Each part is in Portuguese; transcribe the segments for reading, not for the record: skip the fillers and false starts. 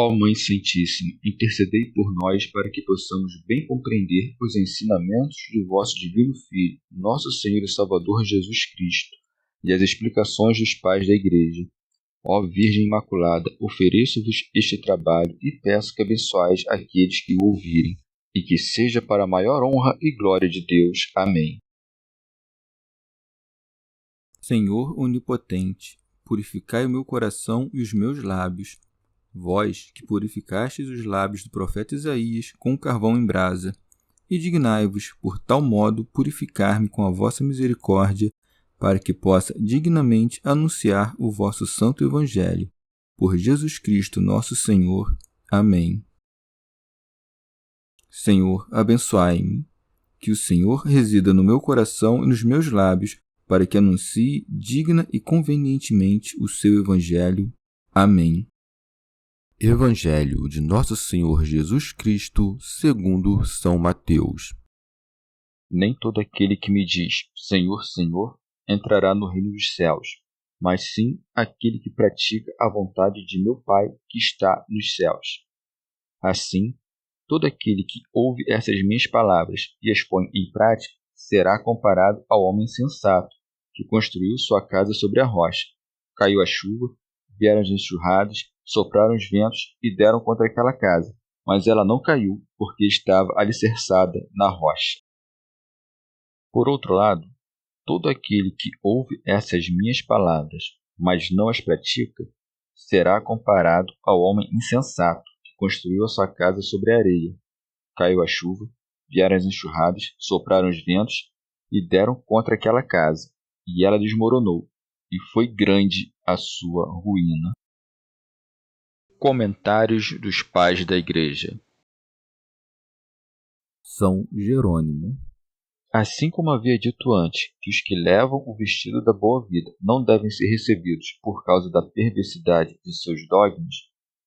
Ó Mãe Santíssima, intercedei por nós para que possamos bem compreender os ensinamentos de vosso Divino Filho, nosso Senhor e Salvador Jesus Cristo, e as explicações dos pais da Igreja. Ó Virgem Imaculada, ofereço-vos este trabalho e peço que abençoeis aqueles que o ouvirem, e que seja para a maior honra e glória de Deus. Amém. Senhor onipotente, purificai o meu coração e os meus lábios. Vós, que purificastes os lábios do profeta Isaías com carvão em brasa, e dignai-vos, por tal modo, purificar-me com a vossa misericórdia, para que possa dignamente anunciar o vosso santo Evangelho. Por Jesus Cristo nosso Senhor. Amém. Senhor, abençoai-me. Que o Senhor resida no meu coração e nos meus lábios, para que anuncie digna e convenientemente o seu Evangelho. Amém. Evangelho de Nosso Senhor Jesus Cristo, segundo São Mateus. Nem todo aquele que me diz, Senhor, Senhor, entrará no reino dos céus, mas sim aquele que pratica a vontade de meu Pai que está nos céus. Assim, todo aquele que ouve essas minhas palavras e as põe em prática será comparado ao homem sensato, que construiu sua casa sobre a rocha. Caiu a chuva, vieram as enxurradas, sopraram os ventos e deram contra aquela casa, mas ela não caiu, porque estava alicerçada na rocha. Por outro lado, todo aquele que ouve essas minhas palavras, mas não as pratica, será comparado ao homem insensato, que construiu a sua casa sobre a areia. Caiu a chuva, vieram as enxurradas, sopraram os ventos e deram contra aquela casa, e ela desmoronou, e foi grande a sua ruína. Comentários dos Pais da Igreja. São Jerônimo. Assim como havia dito antes, que os que levam o vestido da boa vida não devem ser recebidos por causa da perversidade de seus dogmas,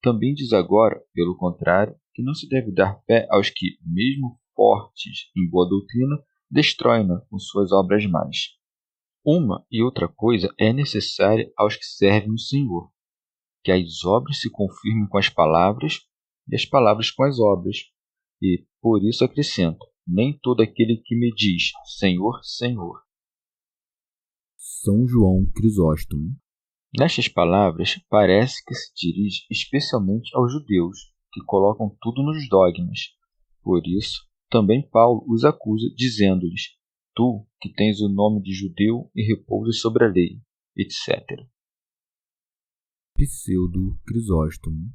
também diz agora, pelo contrário, que não se deve dar fé aos que, mesmo fortes em boa doutrina, destroem-na com suas obras más. Uma e outra coisa é necessária aos que servem o Senhor, que as obras se confirmem com as palavras e as palavras com as obras. E, por isso, acrescenta, nem todo aquele que me diz, Senhor, Senhor. São João Crisóstomo. Nestas palavras, parece que se dirige especialmente aos judeus, que colocam tudo nos dogmas. Por isso, também Paulo os acusa, dizendo-lhes, tu, que tens o nome de judeu e repousas sobre a lei, etc. Pseudo Crisóstomo.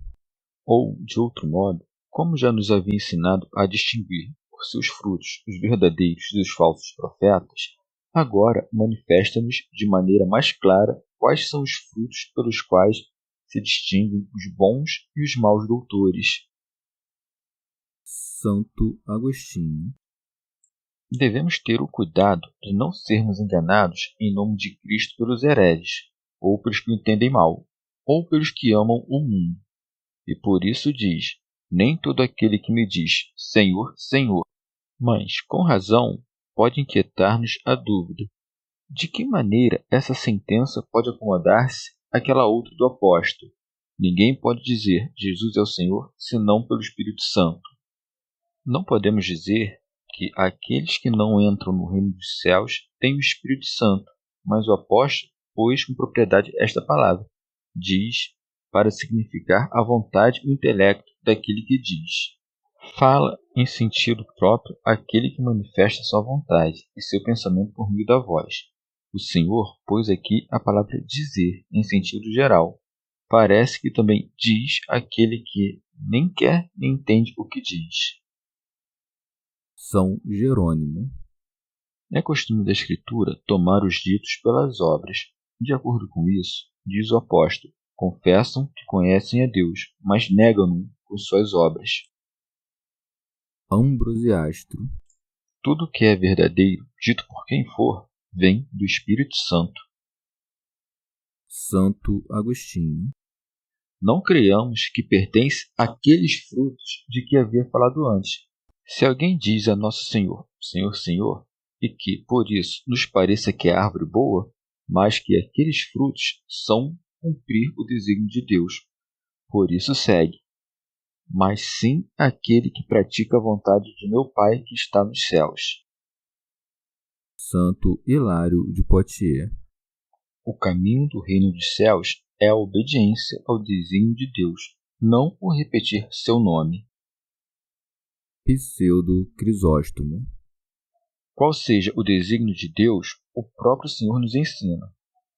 Ou, de outro modo, como já nos havia ensinado a distinguir por seus frutos os verdadeiros dos falsos profetas, agora manifesta-nos de maneira mais clara quais são os frutos pelos quais se distinguem os bons e os maus doutores. Santo Agostinho. Devemos ter o cuidado de não sermos enganados em nome de Cristo pelos hereges, ou pelos que o entendem mal, ou pelos que amam o mundo. E por isso diz, nem todo aquele que me diz, Senhor, Senhor. Mas, com razão, pode inquietar-nos a dúvida. De que maneira essa sentença pode acomodar-se àquela outra do apóstolo? Ninguém pode dizer, Jesus é o Senhor, senão pelo Espírito Santo. Não podemos dizer que aqueles que não entram no reino dos céus têm o Espírito Santo, mas o apóstolo pôs com propriedade esta palavra. Diz, para significar a vontade e o intelecto daquele que diz. Fala em sentido próprio aquele que manifesta sua vontade e seu pensamento por meio da voz. O Senhor pôs aqui a palavra dizer em sentido geral. Parece que também diz aquele que nem quer nem entende o que diz. São Jerônimo. É costume da Escritura tomar os ditos pelas obras. De acordo com isso, diz o apóstolo, confessam que conhecem a Deus, mas negam-no com suas obras. Ambrosiastro. Tudo que é verdadeiro, dito por quem for, vem do Espírito Santo. Santo Agostinho. Não creiamos que pertence àqueles frutos de que havia falado antes. Se alguém diz a Nosso Senhor, Senhor, Senhor, e que, por isso, nos pareça que é árvore boa, mas que aqueles frutos são cumprir o desígnio de Deus. Por isso segue, mas sim aquele que pratica a vontade de meu Pai que está nos céus. Santo Hilário de Poitiers. O caminho do reino dos céus é a obediência ao desígnio de Deus, não o repetir seu nome. Pseudo Crisóstomo. Qual seja o desígnio de Deus, o próprio Senhor nos ensina.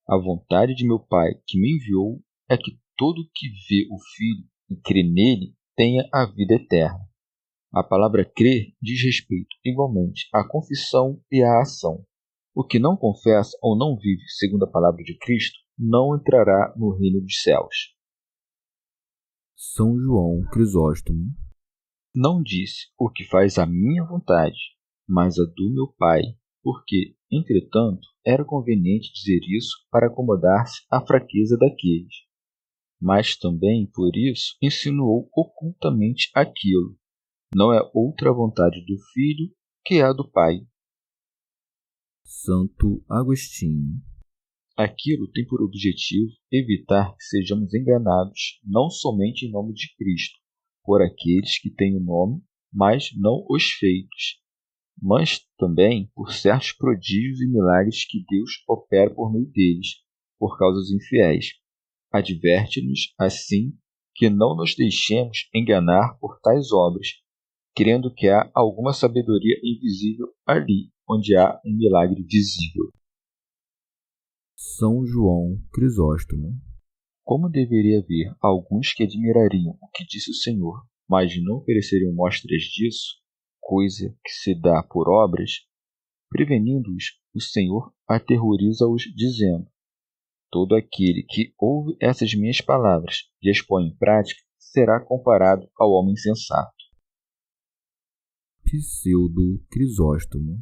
A vontade de meu Pai que me enviou é que todo que vê o Filho e crê nele tenha a vida eterna. A palavra crer diz respeito igualmente à confissão e à ação. O que não confessa ou não vive segundo a palavra de Cristo não entrará no reino dos céus. São João Crisóstomo. Não disse o que faz a minha vontade, mas a do meu Pai, porque, entretanto, era conveniente dizer isso para acomodar-se à fraqueza daqueles. Mas também, por isso, insinuou ocultamente aquilo. Não é outra vontade do Filho que a do Pai. Santo Agostinho. Aquilo tem por objetivo evitar que sejamos enganados não somente em nome de Cristo, por aqueles que têm o nome, mas não os feitos, mas também por certos prodígios e milagres que Deus opera por meio deles, por causa dos infiéis. Adverte-nos, assim, que não nos deixemos enganar por tais obras, crendo que há alguma sabedoria invisível ali onde há um milagre visível. São João Crisóstomo. Como deveria haver alguns que admirariam o que disse o Senhor, mas não ofereceriam mostras disso, coisa que se dá por obras, prevenindo-os, o Senhor aterroriza-os, dizendo: todo aquele que ouve essas minhas palavras e as põe em prática será comparado ao homem sensato. Pseudo Crisóstomo.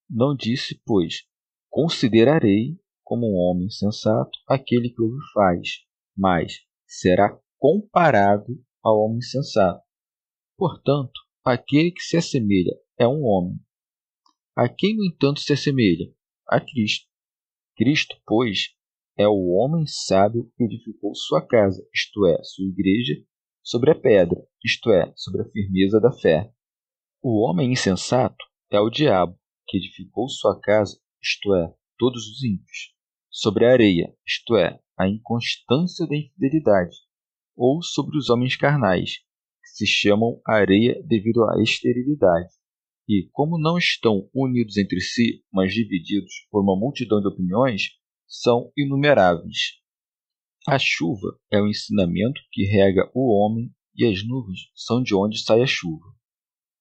Não disse, pois, considerarei como um homem sensato aquele que ouve e faz, mas será comparado ao homem sensato. Portanto, aquele que se assemelha é um homem. A quem, no entanto, se assemelha? A Cristo. Cristo, pois, é o homem sábio que edificou sua casa, isto é, sua igreja, sobre a pedra, isto é, sobre a firmeza da fé. O homem insensato é o diabo, que edificou sua casa, isto é, todos os ímpios, sobre a areia, isto é, a inconstância da infidelidade, ou sobre os homens carnais, que se chamam areia devido à esterilidade. E, como não estão unidos entre si, mas divididos por uma multidão de opiniões, são inumeráveis. A chuva é o ensinamento que rega o homem, e as nuvens são de onde sai a chuva.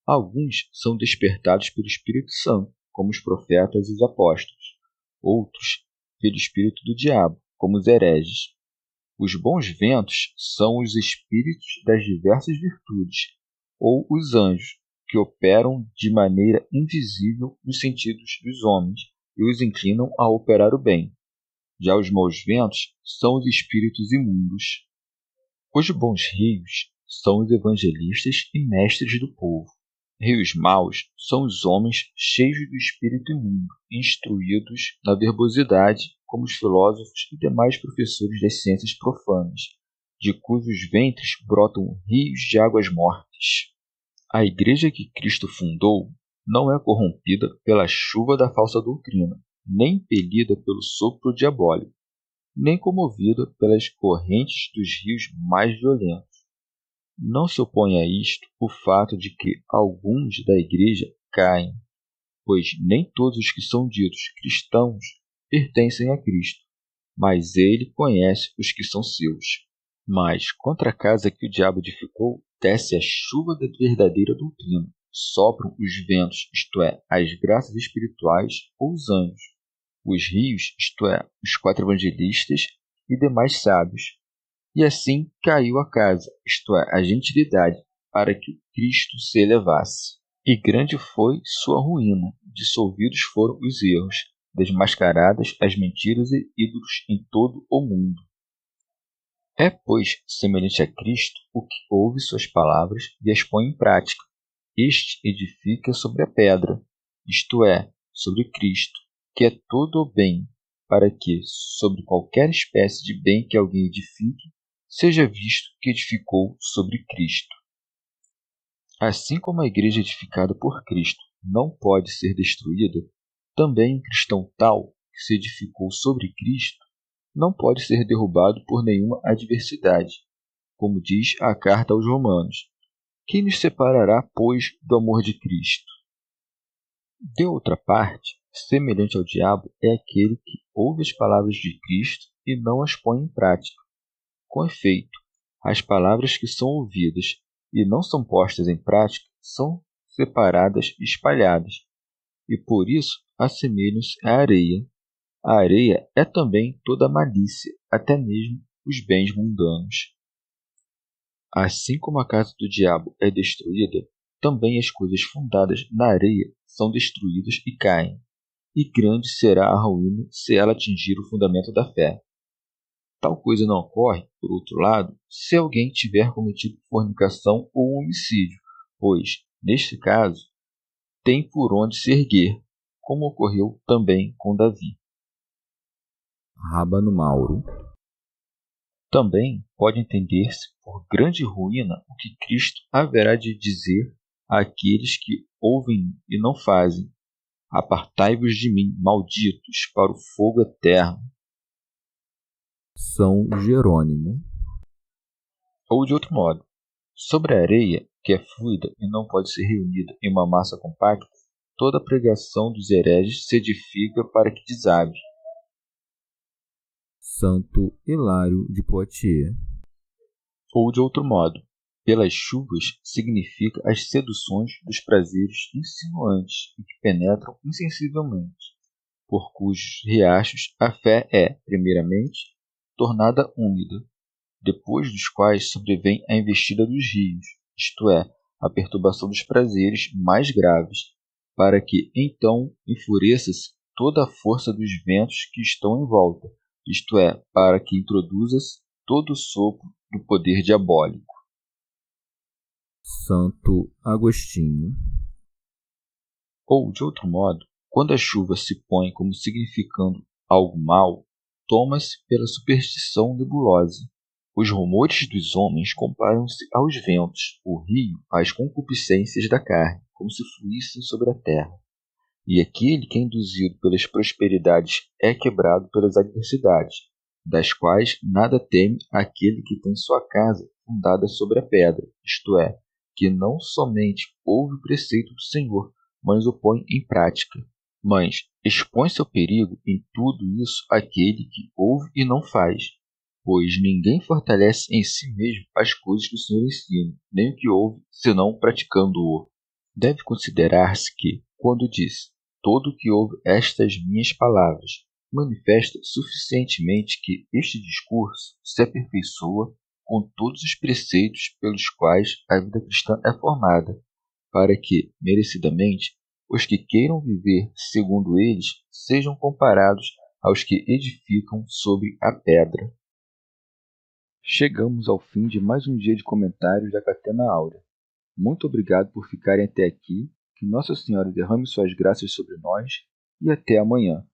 Alguns são despertados pelo Espírito Santo, como os profetas e os apóstolos. Outros, pelo espírito do diabo, como os hereges. Os bons ventos são os espíritos das diversas virtudes, ou os anjos, que operam de maneira invisível nos sentidos dos homens e os inclinam a operar o bem. Já os maus ventos são os espíritos imundos. Os bons rios são os evangelistas e mestres do povo. Rios maus são os homens cheios do espírito imundo, instruídos na verbosidade, como os filósofos e demais professores das ciências profanas, de cujos ventres brotam rios de águas mortas. A igreja que Cristo fundou não é corrompida pela chuva da falsa doutrina, nem impelida pelo sopro diabólico, nem comovida pelas correntes dos rios mais violentos. Não se opõe a isto o fato de que alguns da igreja caem, pois nem todos os que são ditos cristãos pertencem a Cristo, mas ele conhece os que são seus. Mas contra a casa que o diabo edificou, desce a chuva da verdadeira doutrina, sopram os ventos, isto é, as graças espirituais ou os anjos, os rios, isto é, os 4 evangelistas e demais sábios. E assim caiu a casa, isto é, a gentilidade, para que Cristo se elevasse. E grande foi sua ruína, dissolvidos foram os erros, desmascaradas as mentiras e ídolos em todo o mundo. É, pois, semelhante a Cristo o que ouve suas palavras e as põe em prática. Este edifica sobre a pedra, isto é, sobre Cristo, que é todo o bem, para que, sobre qualquer espécie de bem que alguém edifique, seja visto que edificou sobre Cristo. Assim como a igreja edificada por Cristo não pode ser destruída, também um cristão tal que se edificou sobre Cristo não pode ser derrubado por nenhuma adversidade, como diz a carta aos Romanos. Quem nos separará, pois, do amor de Cristo? De outra parte, semelhante ao diabo é aquele que ouve as palavras de Cristo e não as põe em prática. Com efeito, as palavras que são ouvidas e não são postas em prática são separadas e espalhadas, e por isso assemelham-se à areia. A areia é também toda a malícia, até mesmo os bens mundanos. Assim como a casa do diabo é destruída, também as coisas fundadas na areia são destruídas e caem, e grande será a ruína se ela atingir o fundamento da fé. Tal coisa não ocorre, por outro lado, se alguém tiver cometido fornicação ou homicídio, pois, neste caso, tem por onde se erguer, como ocorreu também com Davi. Rábano Mauro. Também pode entender-se por grande ruína o que Cristo haverá de dizer àqueles que ouvem e não fazem: apartai-vos de mim, malditos, para o fogo eterno. São Jerônimo. Ou de outro modo, sobre a areia, que é fluida e não pode ser reunida em uma massa compacta, toda a pregação dos hereges se edifica para que desabe. Santo Hilário de Poitiers. Ou de outro modo, pelas chuvas significa as seduções dos prazeres insinuantes e que penetram insensivelmente, por cujos riachos a fé é, primeiramente, tornada úmida, depois dos quais sobrevém a investida dos rios, isto é, a perturbação dos prazeres mais graves, para que então enfureça-se toda a força dos ventos que estão em volta, isto é, para que introduza-se todo o sopro do poder diabólico. Santo Agostinho. Ou, de outro modo, quando a chuva se põe como significando algo mau, toma-se pela superstição nebulosa. Os rumores dos homens comparam-se aos ventos, o rio às concupiscências da carne, como se fluíssem sobre a terra. E aquele que é induzido pelas prosperidades é quebrado pelas adversidades, das quais nada teme aquele que tem sua casa fundada sobre a pedra, isto é, que não somente ouve o preceito do Senhor, mas o põe em prática. Mas expõe-se ao perigo em tudo isso aquele que ouve e não faz, pois ninguém fortalece em si mesmo as coisas que o Senhor ensina, nem o que ouve, senão praticando-o. Deve considerar-se que, quando diz: todo o que ouve estas minhas palavras, manifesta suficientemente que este discurso se aperfeiçoa com todos os preceitos pelos quais a vida cristã é formada, para que, merecidamente, os que queiram viver segundo eles sejam comparados aos que edificam sobre a pedra. Chegamos ao fim de mais um dia de comentários da Catena Áurea. Muito obrigado por ficarem até aqui, que Nossa Senhora derrame suas graças sobre nós e até amanhã.